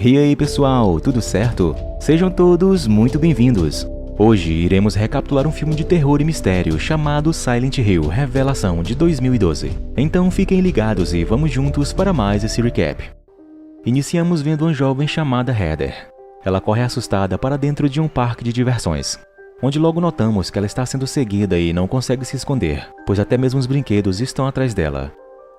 E aí pessoal, tudo certo? Sejam todos muito bem-vindos. Hoje iremos recapitular um filme de terror e mistério chamado Silent Hill Revelação de 2012. Então fiquem ligados e vamos juntos para mais esse recap. Iniciamos vendo uma jovem chamada Heather. Ela corre assustada para dentro de um parque de diversões, onde logo notamos que ela está sendo seguida e não consegue se esconder, pois até mesmo os brinquedos estão atrás dela.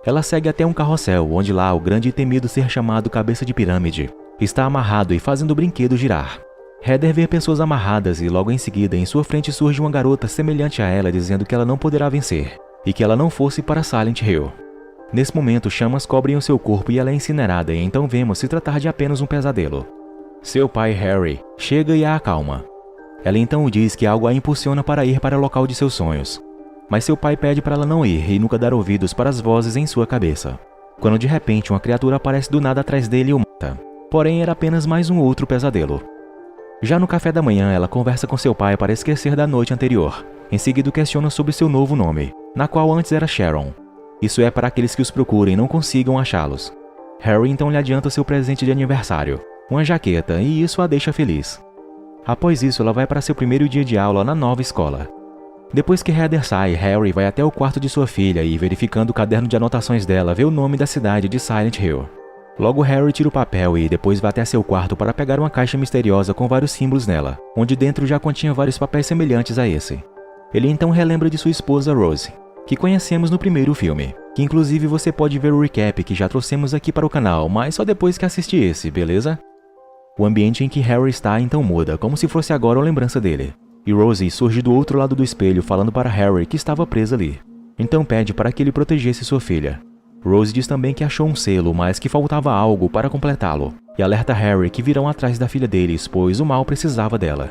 Ela segue até um carrossel, onde lá o grande e temido ser chamado Cabeça de Pirâmide está amarrado e fazendo o brinquedo girar. Heather vê pessoas amarradas e logo em seguida em sua frente surge uma garota semelhante a ela dizendo que ela não poderá vencer e que ela não fosse para Silent Hill. Nesse momento, chamas cobrem o seu corpo e ela é incinerada, e então vemos se tratar de apenas um pesadelo. Seu pai, Harry, chega e a acalma. Ela então diz que algo a impulsiona para ir para o local de seus sonhos. Mas seu pai pede para ela não ir e nunca dar ouvidos para as vozes em sua cabeça. Quando de repente uma criatura aparece do nada atrás dele e o mata. Porém, era apenas mais um outro pesadelo. Já no café da manhã, ela conversa com seu pai para esquecer da noite anterior. Em seguida, questiona sobre seu novo nome, na qual antes era Sharon. Isso é para aqueles que os procurem e não consigam achá-los. Harry então lhe adianta seu presente de aniversário, uma jaqueta, e isso a deixa feliz. Após isso, ela vai para seu primeiro dia de aula na nova escola. Depois que Heather sai, Harry vai até o quarto de sua filha e, verificando o caderno de anotações dela, vê o nome da cidade de Silent Hill. Logo, Harry tira o papel e depois vai até seu quarto para pegar uma caixa misteriosa com vários símbolos nela, onde dentro já continha vários papéis semelhantes a esse. Ele então relembra de sua esposa Rose, que conhecemos no primeiro filme, que inclusive você pode ver o recap que já trouxemos aqui para o canal, mas só depois que assistir esse, beleza? O ambiente em que Harry está então muda, como se fosse agora uma lembrança dele. E Rose surge do outro lado do espelho falando para Harry que estava presa ali. Então pede para que ele protegesse sua filha. Rose diz também que achou um selo, mas que faltava algo para completá-lo, e alerta Harry que virão atrás da filha deles, pois o mal precisava dela.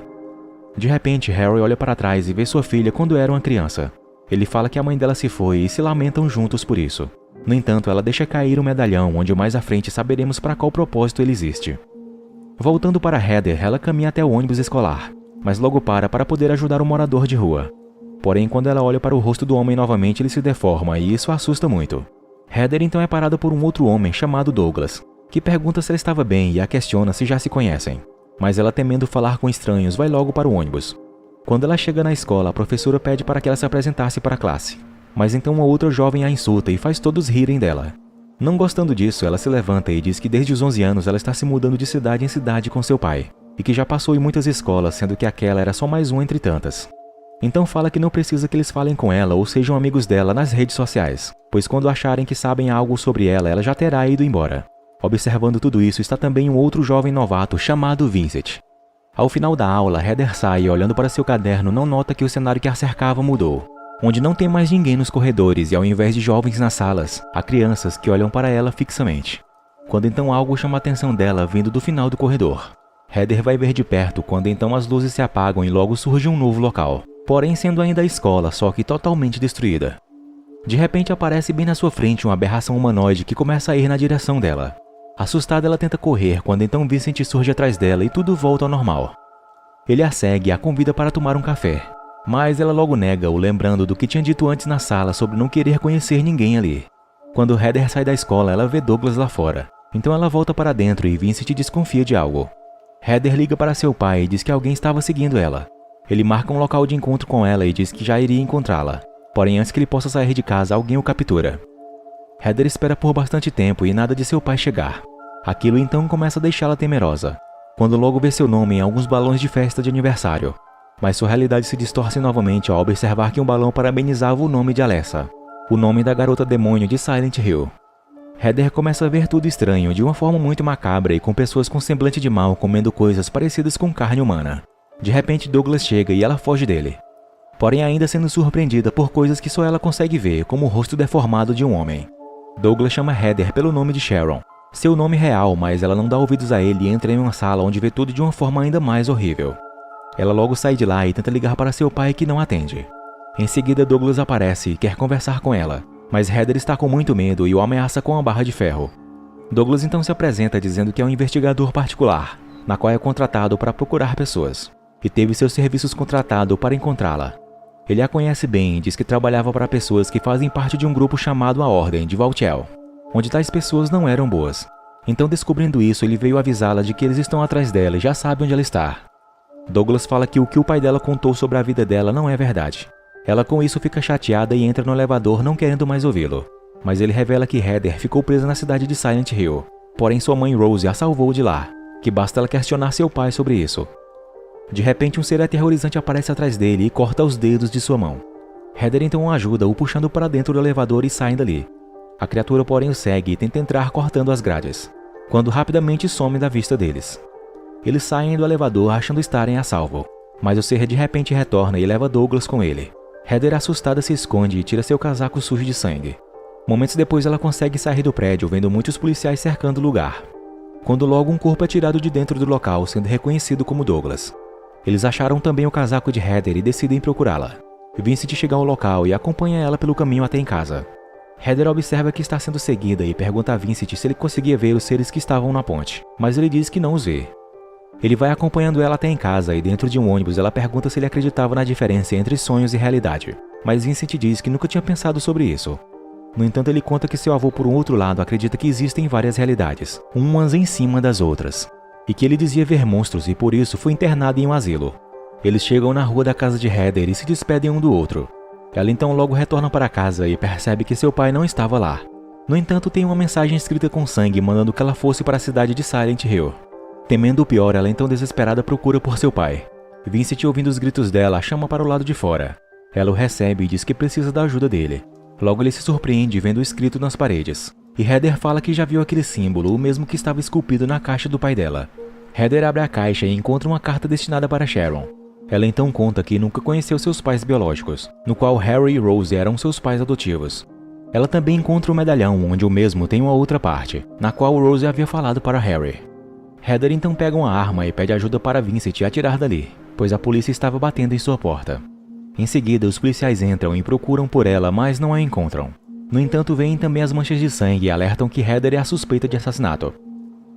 De repente, Harry olha para trás e vê sua filha quando era uma criança. Ele fala que a mãe dela se foi e se lamentam juntos por isso. No entanto, ela deixa cair um medalhão, onde mais à frente saberemos para qual propósito ele existe. Voltando para Heather, ela caminha até o ônibus escolar, mas logo para poder ajudar um morador de rua. Porém, quando ela olha para o rosto do homem novamente, ele se deforma e isso a assusta muito. Heather então é parada por um outro homem chamado Douglas, que pergunta se ela estava bem e a questiona se já se conhecem. Mas ela, temendo falar com estranhos, vai logo para o ônibus. Quando ela chega na escola, a professora pede para que ela se apresentasse para a classe. Mas então uma outra jovem a insulta e faz todos rirem dela. Não gostando disso, ela se levanta e diz que desde os 11 anos ela está se mudando de cidade em cidade com seu pai, e que já passou em muitas escolas, sendo que aquela era só mais uma entre tantas. Então fala que não precisa que eles falem com ela ou sejam amigos dela nas redes sociais, pois quando acharem que sabem algo sobre ela já terá ido embora. Observando tudo isso está também um outro jovem novato chamado Vincent. Ao final da aula, Heather sai e olhando para seu caderno não nota que o cenário que a cercava mudou, onde não tem mais ninguém nos corredores e ao invés de jovens nas salas, há crianças que olham para ela fixamente. Quando então algo chama a atenção dela vindo do final do corredor. Heather vai ver de perto quando então as luzes se apagam e logo surge um novo local. Porém sendo ainda a escola, só que totalmente destruída. De repente aparece bem na sua frente uma aberração humanoide que começa a ir na direção dela. Assustada, ela tenta correr quando então Vincent surge atrás dela e tudo volta ao normal. Ele a segue e a convida para tomar um café, mas ela logo nega-o, lembrando do que tinha dito antes na sala sobre não querer conhecer ninguém ali. Quando Heather sai da escola, ela vê Douglas lá fora, então ela volta para dentro e Vincent desconfia de algo. Heather liga para seu pai e diz que alguém estava seguindo ela. Ele marca um local de encontro com ela e diz que já iria encontrá-la. Porém, antes que ele possa sair de casa, alguém o captura. Heather espera por bastante tempo e nada de seu pai chegar. Aquilo então começa a deixá-la temerosa, quando logo vê seu nome em alguns balões de festa de aniversário. Mas sua realidade se distorce novamente ao observar que um balão parabenizava o nome de Alessa, o nome da garota demônio de Silent Hill. Heather começa a ver tudo estranho, de uma forma muito macabra e com pessoas com semblante de mal comendo coisas parecidas com carne humana. De repente Douglas chega e ela foge dele. Porém ainda sendo surpreendida por coisas que só ela consegue ver, como o rosto deformado de um homem. Douglas chama Heather pelo nome de Sharon, seu nome real, mas ela não dá ouvidos a ele e entra em uma sala onde vê tudo de uma forma ainda mais horrível. Ela logo sai de lá e tenta ligar para seu pai que não atende. Em seguida Douglas aparece e quer conversar com ela, mas Heather está com muito medo e o ameaça com uma barra de ferro. Douglas então se apresenta dizendo que é um investigador particular, na qual é contratado para procurar pessoas, e teve seus serviços contratados para encontrá-la. Ele a conhece bem e diz que trabalhava para pessoas que fazem parte de um grupo chamado a Ordem de Valtiel, onde tais pessoas não eram boas. Então, descobrindo isso, ele veio avisá-la de que eles estão atrás dela e já sabe onde ela está. Douglas fala que o pai dela contou sobre a vida dela não é verdade. Ela com isso fica chateada e entra no elevador não querendo mais ouvi-lo. Mas ele revela que Heather ficou presa na cidade de Silent Hill. Porém, sua mãe Rose a salvou de lá, que basta ela questionar seu pai sobre isso. De repente, um ser aterrorizante aparece atrás dele e corta os dedos de sua mão. Heather então o ajuda, o puxando para dentro do elevador e saem dali. A criatura, porém, o segue e tenta entrar cortando as grades, quando rapidamente some da vista deles. Eles saem do elevador achando estarem a salvo, mas o ser de repente retorna e leva Douglas com ele. Heather, assustada, se esconde e tira seu casaco sujo de sangue. Momentos depois, ela consegue sair do prédio, vendo muitos policiais cercando o lugar, quando logo um corpo é tirado de dentro do local, sendo reconhecido como Douglas. Eles acharam também o casaco de Heather e decidem procurá-la. Vincent chega ao local e acompanha ela pelo caminho até em casa. Heather observa que está sendo seguida e pergunta a Vincent se ele conseguia ver os seres que estavam na ponte, mas ele diz que não os vê. Ele vai acompanhando ela até em casa e dentro de um ônibus ela pergunta se ele acreditava na diferença entre sonhos e realidade, mas Vincent diz que nunca tinha pensado sobre isso. No entanto, ele conta que seu avô, por um outro lado, acredita que existem várias realidades, umas em cima das outras, e que ele dizia ver monstros e por isso foi internado em um asilo. Eles chegam na rua da casa de Heather e se despedem um do outro. Ela então logo retorna para casa e percebe que seu pai não estava lá. No entanto, tem uma mensagem escrita com sangue mandando que ela fosse para a cidade de Silent Hill. Temendo o pior, ela então desesperada procura por seu pai. Vincent, ouvindo os gritos dela, a chama para o lado de fora. Ela o recebe e diz que precisa da ajuda dele. Logo ele se surpreende vendo o escrito nas paredes. E Heather fala que já viu aquele símbolo, o mesmo que estava esculpido na caixa do pai dela. Heather abre a caixa e encontra uma carta destinada para Sharon. Ela então conta que nunca conheceu seus pais biológicos, no qual Harry e Rose eram seus pais adotivos. Ela também encontra um medalhão onde o mesmo tem uma outra parte, na qual Rose havia falado para Harry. Heather então pega uma arma e pede ajuda para Vincent atirar dali, pois a polícia estava batendo em sua porta. Em seguida, os policiais entram e procuram por ela, mas não a encontram. No entanto, veem também as manchas de sangue e alertam que Heather é a suspeita de assassinato.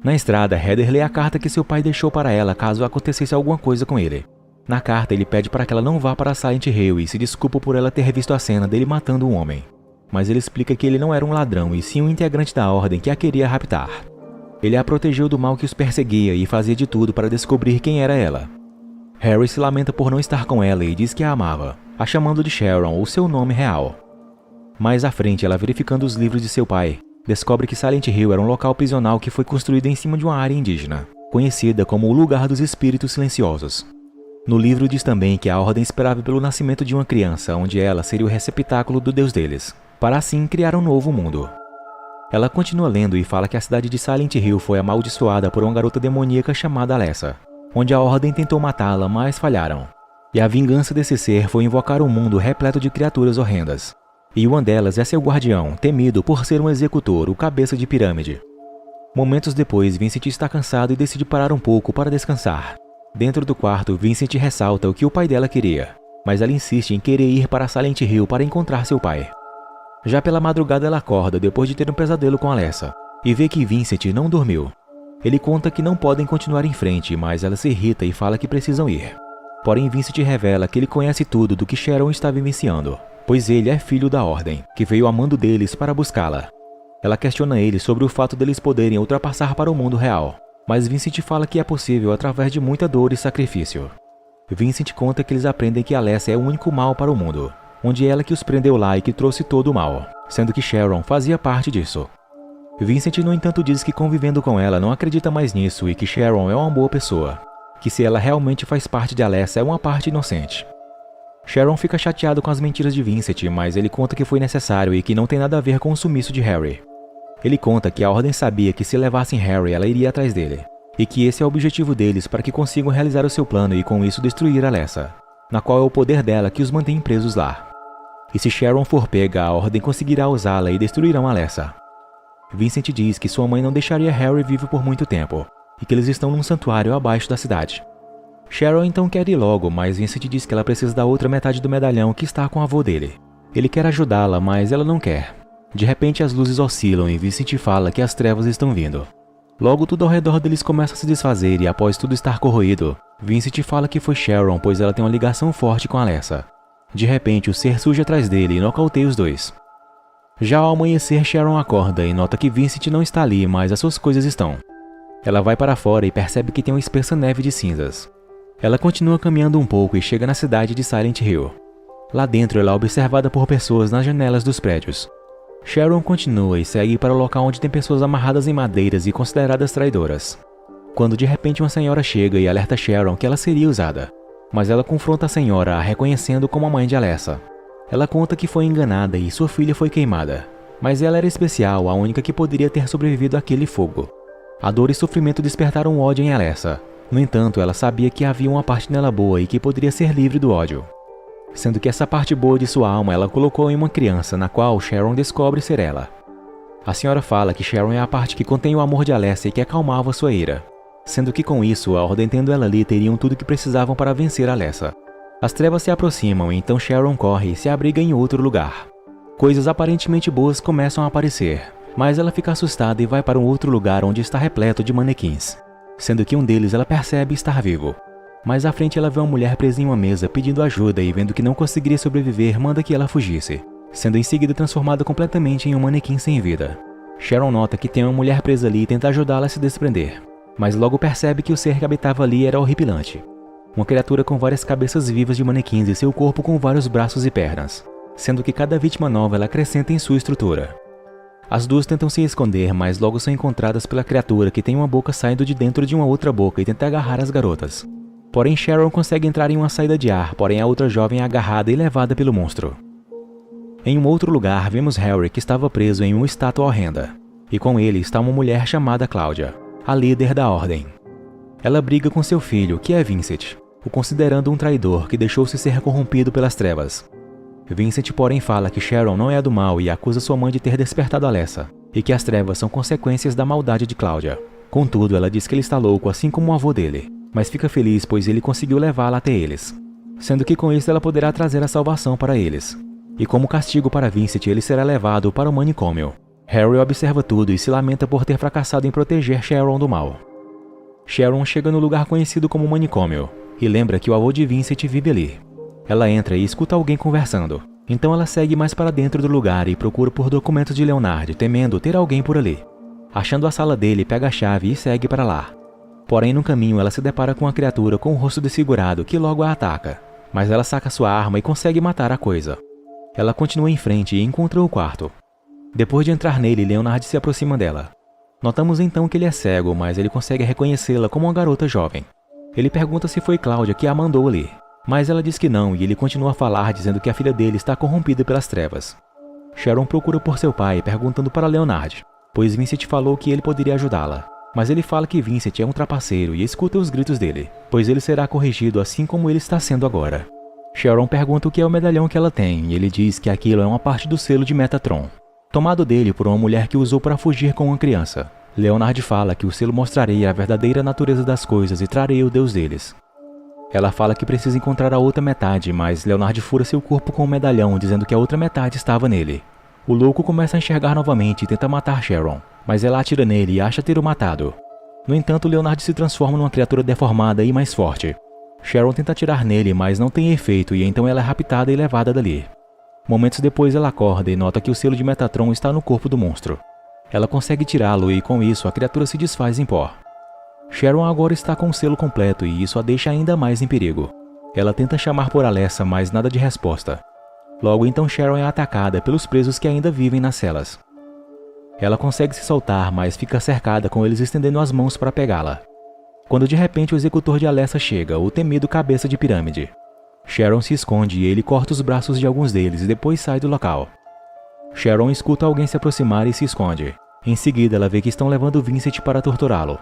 Na estrada, Heather lê a carta que seu pai deixou para ela caso acontecesse alguma coisa com ele. Na carta, ele pede para que ela não vá para Silent Hill e se desculpa por ela ter visto a cena dele matando um homem. Mas ele explica que ele não era um ladrão e sim um integrante da ordem que a queria raptar. Ele a protegeu do mal que os perseguia e fazia de tudo para descobrir quem era ela. Harry se lamenta por não estar com ela e diz que a amava, a chamando de Sharon, o seu nome real. Mais à frente, ela verificando os livros de seu pai, descobre que Silent Hill era um local prisional que foi construído em cima de uma área indígena, conhecida como o Lugar dos Espíritos Silenciosos. No livro diz também que a Ordem esperava pelo nascimento de uma criança, onde ela seria o receptáculo do Deus deles, para assim criar um novo mundo. Ela continua lendo e fala que a cidade de Silent Hill foi amaldiçoada por uma garota demoníaca chamada Alessa, onde a Ordem tentou matá-la, mas falharam. E a vingança desse ser foi invocar um mundo repleto de criaturas horrendas. E uma delas é seu guardião, temido por ser um executor, o cabeça de pirâmide. Momentos depois, Vincent está cansado e decide parar um pouco para descansar. Dentro do quarto, Vincent ressalta o que o pai dela queria, mas ela insiste em querer ir para Silent Hill para encontrar seu pai. Já pela madrugada ela acorda depois de ter um pesadelo com Alessa, e vê que Vincent não dormiu. Ele conta que não podem continuar em frente, mas ela se irrita e fala que precisam ir. Porém, Vincent revela que ele conhece tudo do que Sharon está vivenciando, pois ele é filho da Ordem, que veio a mando deles para buscá-la. Ela questiona ele sobre o fato deles poderem ultrapassar para o mundo real, mas Vincent fala que é possível através de muita dor e sacrifício. Vincent conta que eles aprendem que Alessa é o único mal para o mundo, onde ela que os prendeu lá e que trouxe todo o mal, sendo que Sharon fazia parte disso. Vincent, no entanto, diz que convivendo com ela não acredita mais nisso e que Sharon é uma boa pessoa, que se ela realmente faz parte de Alessa é uma parte inocente. Sharon fica chateado com as mentiras de Vincent, mas ele conta que foi necessário e que não tem nada a ver com o sumiço de Harry. Ele conta que a Ordem sabia que se levassem Harry, ela iria atrás dele, e que esse é o objetivo deles para que consigam realizar o seu plano e com isso destruir Alessa, na qual é o poder dela que os mantém presos lá. E se Sharon for pega, a Ordem conseguirá usá-la e destruirão Alessa. Vincent diz que sua mãe não deixaria Harry vivo por muito tempo, e que eles estão num santuário abaixo da cidade. Sharon então quer ir logo, mas Vincent diz que ela precisa da outra metade do medalhão que está com o avô dele. Ele quer ajudá-la, mas ela não quer. De repente as luzes oscilam e Vincent fala que as trevas estão vindo. Logo tudo ao redor deles começa a se desfazer e após tudo estar corroído, Vincent fala que foi Sharon, pois ela tem uma ligação forte com Alessa. De repente o ser surge atrás dele e nocauteia os dois. Já ao amanhecer, Sharon acorda e nota que Vincent não está ali, mas as suas coisas estão. Ela vai para fora e percebe que tem uma espessa neve de cinzas. Ela continua caminhando um pouco e chega na cidade de Silent Hill. Lá dentro, ela é observada por pessoas nas janelas dos prédios. Sharon continua e segue para o local onde tem pessoas amarradas em madeiras e consideradas traidoras. Quando de repente uma senhora chega e alerta Sharon que ela seria usada, mas ela confronta a senhora, a reconhecendo como a mãe de Alessa. Ela conta que foi enganada e sua filha foi queimada, mas ela era especial, a única que poderia ter sobrevivido àquele fogo. A dor e sofrimento despertaram ódio em Alessa. No entanto, ela sabia que havia uma parte nela boa e que poderia ser livre do ódio. Sendo que essa parte boa de sua alma ela colocou em uma criança, na qual Sharon descobre ser ela. A senhora fala que Sharon é a parte que contém o amor de Alessa e que acalmava sua ira. Sendo que com isso, a Ordem tendo ela ali teriam tudo o que precisavam para vencer Alessa. As trevas se aproximam e então Sharon corre e se abriga em outro lugar. Coisas aparentemente boas começam a aparecer, mas ela fica assustada e vai para um outro lugar onde está repleto de manequins. Sendo que um deles ela percebe estar vivo. Mais à frente ela vê uma mulher presa em uma mesa pedindo ajuda e vendo que não conseguiria sobreviver, manda que ela fugisse, sendo em seguida transformada completamente em um manequim sem vida. Sharon nota que tem uma mulher presa ali e tenta ajudá-la a se desprender, mas logo percebe que o ser que habitava ali era horripilante. Uma criatura com várias cabeças vivas de manequins e seu corpo com vários braços e pernas, sendo que cada vítima nova ela acrescenta em sua estrutura. As duas tentam se esconder, mas logo são encontradas pela criatura que tem uma boca saindo de dentro de uma outra boca e tenta agarrar as garotas. Porém, Sharon consegue entrar em uma saída de ar, porém a outra jovem é agarrada e levada pelo monstro. Em um outro lugar, vemos Harry que estava preso em uma estátua horrenda, e com ele está uma mulher chamada Cláudia, a líder da Ordem. Ela briga com seu filho, que é Vincent, o considerando um traidor que deixou-se ser corrompido pelas trevas. Vincent, porém, fala que Sharon não é a do mal e acusa sua mãe de ter despertado Alessa, e que as trevas são consequências da maldade de Cláudia. Contudo, ela diz que ele está louco, assim como o avô dele, mas fica feliz pois ele conseguiu levá-la até eles, sendo que com isso ela poderá trazer a salvação para eles. E como castigo para Vincent, ele será levado para o manicômio. Harry observa tudo e se lamenta por ter fracassado em proteger Sharon do mal. Sharon chega no lugar conhecido como manicômio, e lembra que o avô de Vincent vive ali. Ela entra e escuta alguém conversando, então ela segue mais para dentro do lugar e procura por documentos de Leonard, temendo ter alguém por ali. Achando a sala dele, pega a chave e segue para lá. Porém, no caminho, ela se depara com uma criatura com o rosto desfigurado que logo a ataca, mas ela saca sua arma e consegue matar a coisa. Ela continua em frente e encontra o quarto. Depois de entrar nele, Leonard se aproxima dela. Notamos então que ele é cego, mas ele consegue reconhecê-la como uma garota jovem. Ele pergunta se foi Cláudia que a mandou ali, mas ela diz que não e ele continua a falar dizendo que a filha dele está corrompida pelas trevas. Sharon procura por seu pai, perguntando para Leonard, pois Vincent falou que ele poderia ajudá-la. Mas ele fala que Vincent é um trapaceiro e escuta os gritos dele, pois ele será corrigido assim como ele está sendo agora. Sharon pergunta o que é o medalhão que ela tem e ele diz que aquilo é uma parte do selo de Metatron, tomado dele por uma mulher que usou para fugir com uma criança. Leonard fala que o selo mostraria a verdadeira natureza das coisas e traria o Deus deles. Ela fala que precisa encontrar a outra metade, mas Leonard fura seu corpo com o medalhão, dizendo que a outra metade estava nele. O louco começa a enxergar novamente e tenta matar Sharon, mas ela atira nele e acha ter o matado. No entanto, Leonard se transforma numa criatura deformada e mais forte. Sharon tenta atirar nele, mas não tem efeito e então ela é raptada e levada dali. Momentos depois ela acorda e nota que o selo de Metatron está no corpo do monstro. Ela consegue tirá-lo e com isso a criatura se desfaz em pó. Sharon agora está com o selo completo e isso a deixa ainda mais em perigo. Ela tenta chamar por Alessa, mas nada de resposta. Logo então Sharon é atacada pelos presos que ainda vivem nas celas. Ela consegue se soltar, mas fica cercada com eles estendendo as mãos para pegá-la. Quando de repente o executor de Alessa chega, o temido cabeça de pirâmide. Sharon se esconde e ele corta os braços de alguns deles e depois sai do local. Sharon escuta alguém se aproximar e se esconde. Em seguida ela vê que estão levando Vincent para torturá-lo.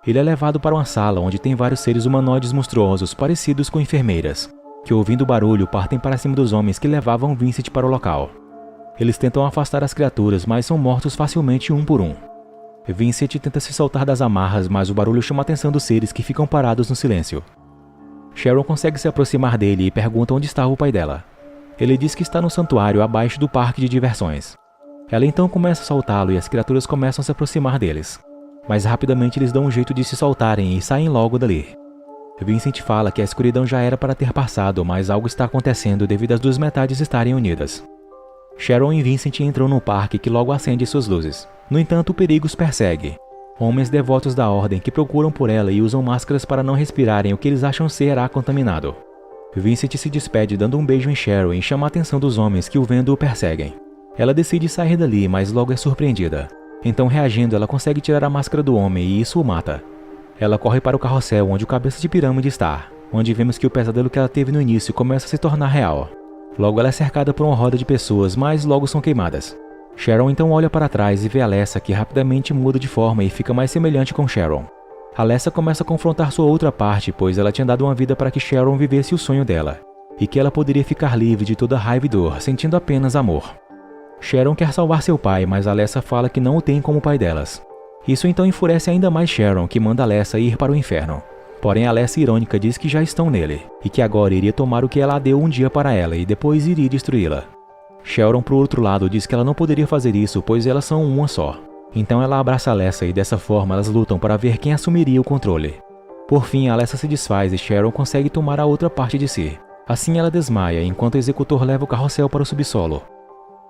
Ele é levado para uma sala onde tem vários seres humanoides monstruosos parecidos com enfermeiras, que ouvindo o barulho partem para cima dos homens que levavam Vincent para o local. Eles tentam afastar as criaturas, mas são mortos facilmente um por um. Vincent tenta se soltar das amarras, mas o barulho chama a atenção dos seres que ficam parados no silêncio. Sharon consegue se aproximar dele e pergunta onde está o pai dela. Ele diz que está no santuário abaixo do parque de diversões. Ela então começa a soltá-lo e as criaturas começam a se aproximar deles. Mas rapidamente eles dão um jeito de se soltarem e saem logo dali. Vincent fala que a escuridão já era para ter passado, mas algo está acontecendo devido às duas metades estarem unidas. Sharon e Vincent entram no parque que logo acende suas luzes. No entanto, o perigo os persegue. Homens devotos da ordem que procuram por ela e usam máscaras para não respirarem o que eles acham ser ar contaminado. Vincent se despede dando um beijo em Sharon e chama a atenção dos homens que o vendo o perseguem. Ela decide sair dali, mas logo é surpreendida. Então, reagindo, ela consegue tirar a máscara do homem e isso o mata. Ela corre para o carrossel onde o cabeça de pirâmide está, onde vemos que o pesadelo que ela teve no início começa a se tornar real. Logo ela é cercada por uma roda de pessoas, mas logo são queimadas. Sharon então olha para trás e vê Alessa, que rapidamente muda de forma e fica mais semelhante com Sharon. Alessa começa a confrontar sua outra parte, pois ela tinha dado uma vida para que Sharon vivesse o sonho dela, e que ela poderia ficar livre de toda raiva e dor, sentindo apenas amor. Sharon quer salvar seu pai, mas Alessa fala que não o tem como pai delas. Isso então enfurece ainda mais Sharon, que manda Alessa ir para o inferno. Porém, Alessa irônica diz que já estão nele, e que agora iria tomar o que ela deu um dia para ela e depois iria destruí-la. Sharon, por outro lado, diz que ela não poderia fazer isso, pois elas são uma só. Então ela abraça Alessa e dessa forma elas lutam para ver quem assumiria o controle. Por fim, Alessa se desfaz e Sharon consegue tomar a outra parte de si. Assim ela desmaia, enquanto o executor leva o carrossel para o subsolo.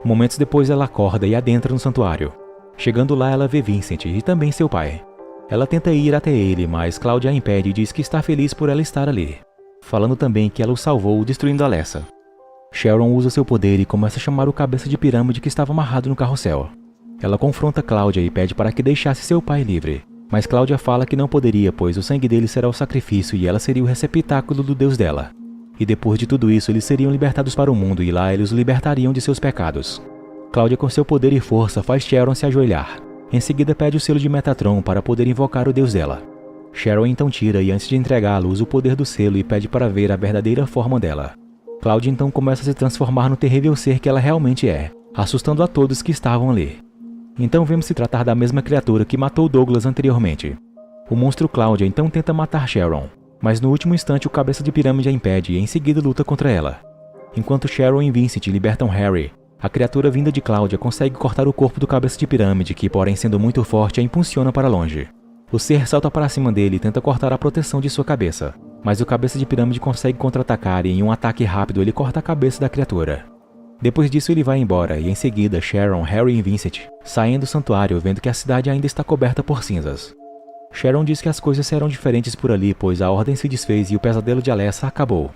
Momentos depois ela acorda e adentra no santuário. Chegando lá ela vê Vincent e também seu pai. Ela tenta ir até ele, mas Claudia a impede e diz que está feliz por ela estar ali, falando também que ela o salvou destruindo Alessa. Sharon usa seu poder e começa a chamar o cabeça de pirâmide que estava amarrado no carrossel. Ela confronta Claudia e pede para que deixasse seu pai livre, mas Claudia fala que não poderia, pois o sangue dele será o sacrifício e ela seria o receptáculo do deus dela. E depois de tudo isso eles seriam libertados para o mundo e lá eles o libertariam de seus pecados. Claudia com seu poder e força faz Sharon se ajoelhar. Em seguida pede o selo de Metatron para poder invocar o deus dela. Sharon então tira e antes de entregá-lo usa o poder do selo e pede para ver a verdadeira forma dela. Claudia então começa a se transformar no terrível ser que ela realmente é, assustando a todos que estavam ali. Então vemos se tratar da mesma criatura que matou Douglas anteriormente. O monstro Claudia então tenta matar Sharon, mas no último instante o cabeça de pirâmide a impede e em seguida luta contra ela. Enquanto Sharon e Vincent libertam Harry, a criatura vinda de Claudia consegue cortar o corpo do cabeça de pirâmide que, porém sendo muito forte, a impulsiona para longe. O ser salta para cima dele e tenta cortar a proteção de sua cabeça, mas o cabeça de pirâmide consegue contra-atacar e em um ataque rápido ele corta a cabeça da criatura. Depois disso ele vai embora e em seguida Sharon, Harry e Vincent saem do santuário vendo que a cidade ainda está coberta por cinzas. Sharon diz que as coisas serão diferentes por ali pois a ordem se desfez e o pesadelo de Alessa acabou.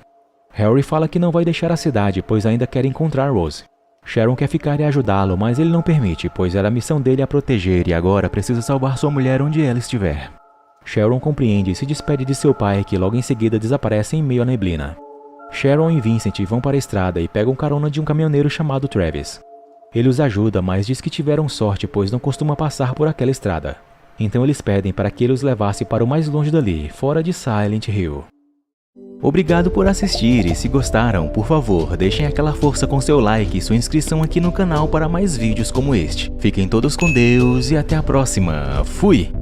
Harry fala que não vai deixar a cidade pois ainda quer encontrar Rose. Sharon quer ficar e ajudá-lo, mas ele não permite, pois era a missão dele a proteger e agora precisa salvar sua mulher onde ela estiver. Sharon compreende e se despede de seu pai que logo em seguida desaparece em meio à neblina. Sharon e Vincent vão para a estrada e pegam carona de um caminhoneiro chamado Travis. Ele os ajuda, mas diz que tiveram sorte pois não costuma passar por aquela estrada. Então eles pedem para que ele os levasse para o mais longe dali, fora de Silent Hill. Obrigado por assistir e se gostaram, por favor, deixem aquela força com seu like e sua inscrição aqui no canal para mais vídeos como este. Fiquem todos com Deus e até a próxima. Fui!